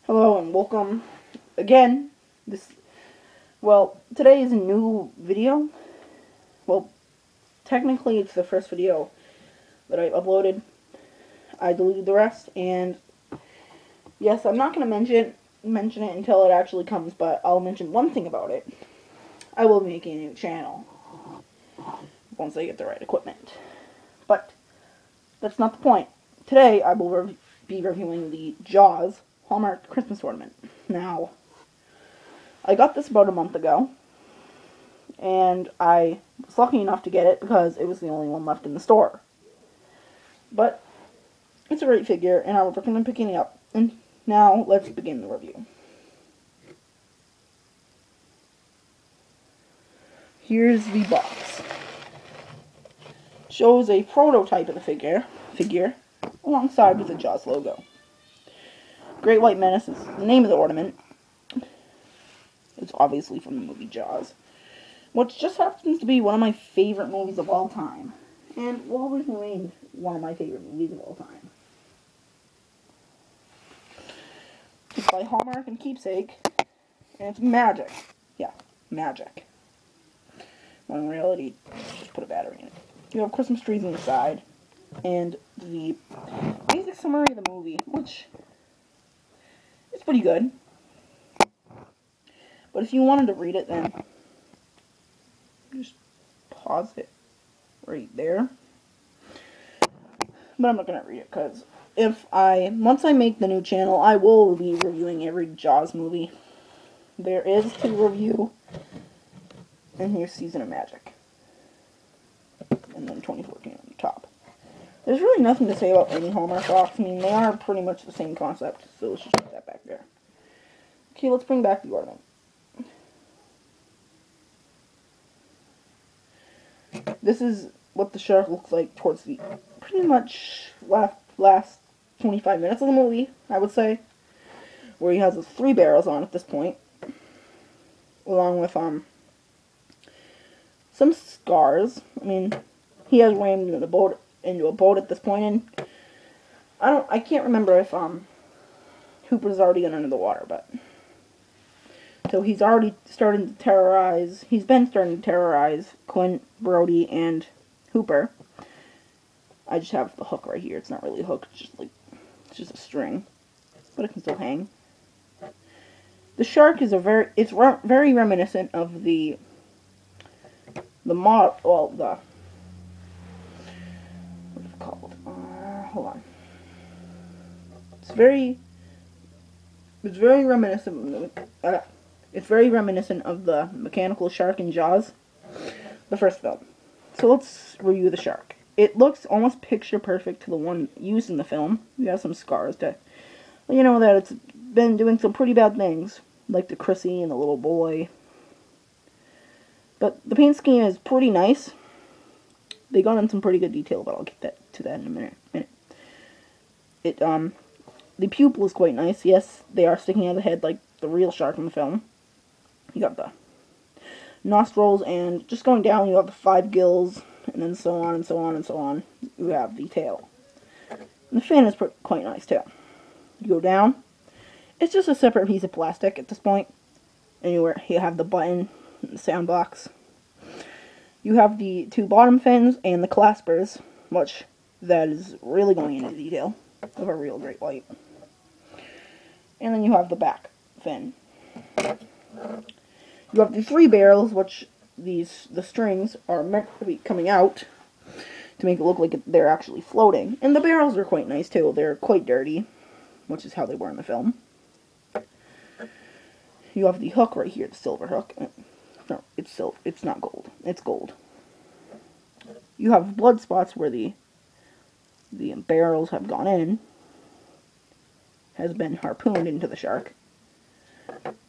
Hello and welcome again. Today is a new video. Well, technically it's the first video that I've uploaded. I deleted the rest, and yes, I'm not going to mention it until it actually comes, but I'll mention one thing about it. I will be making a new channel once I get the right equipment. But that's not the point. Today I will be reviewing the Jaws Hallmark Christmas ornament. Now, I got this about a month ago, and I was lucky enough to get it because it was the only one left in the store. But it's a great figure, and I would recommend picking it up. And now, let's begin the review. Here's the box. Shows a prototype of the figure alongside with the Jaws logo. Great White Menace is the name of the ornament. It's obviously from the movie Jaws, which just happens to be one of my favorite movies of all time, and will always remain one of my favorite movies of all time. It's by Hallmark and Keepsake, and it's magic. Yeah, magic. When in reality, just put a battery in it. You have Christmas trees on the side, and the basic summary of the movie, which is pretty good. But if you wanted to read it, then just pause it right there. But I'm not going to read it, because once I make the new channel, I will be reviewing every Jaws movie there is to review. And here's Season of Magic. And then 2014 on the top. There's really nothing to say about any Hallmark box. I mean, they are pretty much the same concept, so let's just put that back there. Okay, let's bring back the ornament. This is what the shark looks like towards the pretty much last 25 minutes of the movie, I would say, where he has his 3 barrels on at this point, along with some scars. I mean, he has rammed into a boat at this point, and I can't remember if Hooper's already gone under the water, but so he's been starting to terrorize Quinn, Brody, and Hooper. I just have the hook right here. It's not really a hook, it's just a string, but it can still hang. The shark is very reminiscent of the what is it called? Hold on. It's very reminiscent of the mechanical shark in Jaws, the first film. So let's review the shark. It looks almost picture perfect to the one used in the film. We have some scars to let you know that it's been doing some pretty bad things, like the Chrissy and the little boy. But the paint scheme is pretty nice. They got in some pretty good detail, but I'll get to that in a minute. The pupil is quite nice. Yes, they are sticking out of the head like the real shark in the film. You got the nostrils, and just going down, you have the 5 gills, and then so on and so on and so on. You have the tail. And the fin is quite nice too. You go down, it's just a separate piece of plastic at this point. And you have the button, and the sound box. You have the 2 bottom fins and the claspers, which that is really going into detail of a real great white. And then you have the back fin. You have the 3 barrels, which the strings are meant to be coming out to make it look like they're actually floating. And the barrels are quite nice too. They're quite dirty, which is how they were in the film. You have the hook right here, the silver hook. No, it's silver. It's not gold. It's gold. You have blood spots where the barrels have gone in. Has been harpooned into the shark.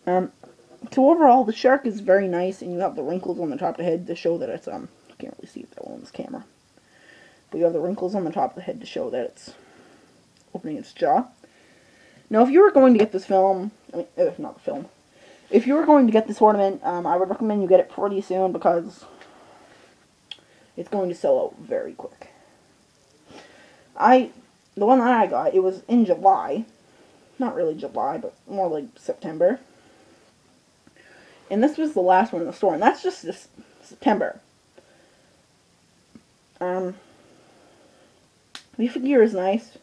So overall, the shark is very nice, and you have the wrinkles on the top of the head to show that it's, I can't really see it that well in this camera. But you have the wrinkles on the top of the head to show that it's opening its jaw. Now, if you were going to get this film, not the film, if you were going to get this ornament, I would recommend you get it pretty soon, because it's going to sell out very quick. The one that I got, it was in July, not really July, but more like September. And this was the last one in the store, and that's just this September. The figure is nice.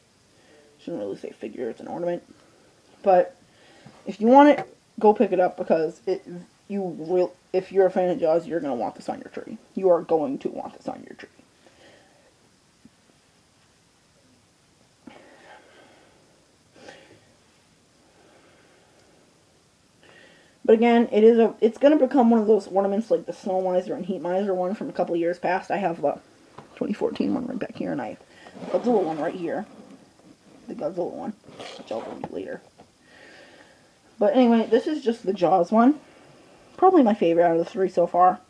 Shouldn't really say figure, it's an ornament. But if you want it, go pick it up, because if you're a fan of Jaws, you're going to want this on your tree. You are going to want this on your tree. But again, it's going to become one of those ornaments like the Snow Miser and Heat Miser one from a couple of years past. I have the 2014 one right back here, and I have the Godzilla one right here. The Godzilla one, which I'll bring you later. But anyway, this is just the Jaws one. Probably my favorite out of the three so far.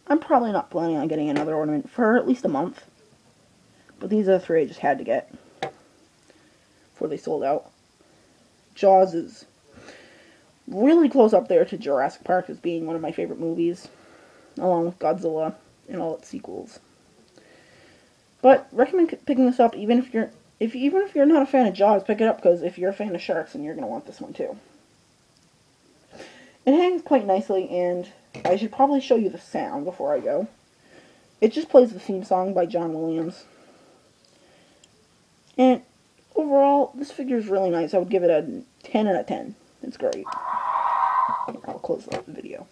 I'm probably not planning on getting another ornament for at least a month. But these are the three I just had to get before they sold out. Jaws is really close up there to Jurassic Park as being one of my favorite movies, along with Godzilla and all its sequels. But recommend picking this up, even if you're not a fan of Jaws, pick it up, because if you're a fan of sharks, then you're going to want this one too. It hangs quite nicely, and I should probably show you the sound before I go. It just plays the theme song by John Williams. And overall, this figure is really nice. I would give it a 10 out of 10. It's great. Here, I'll close the video.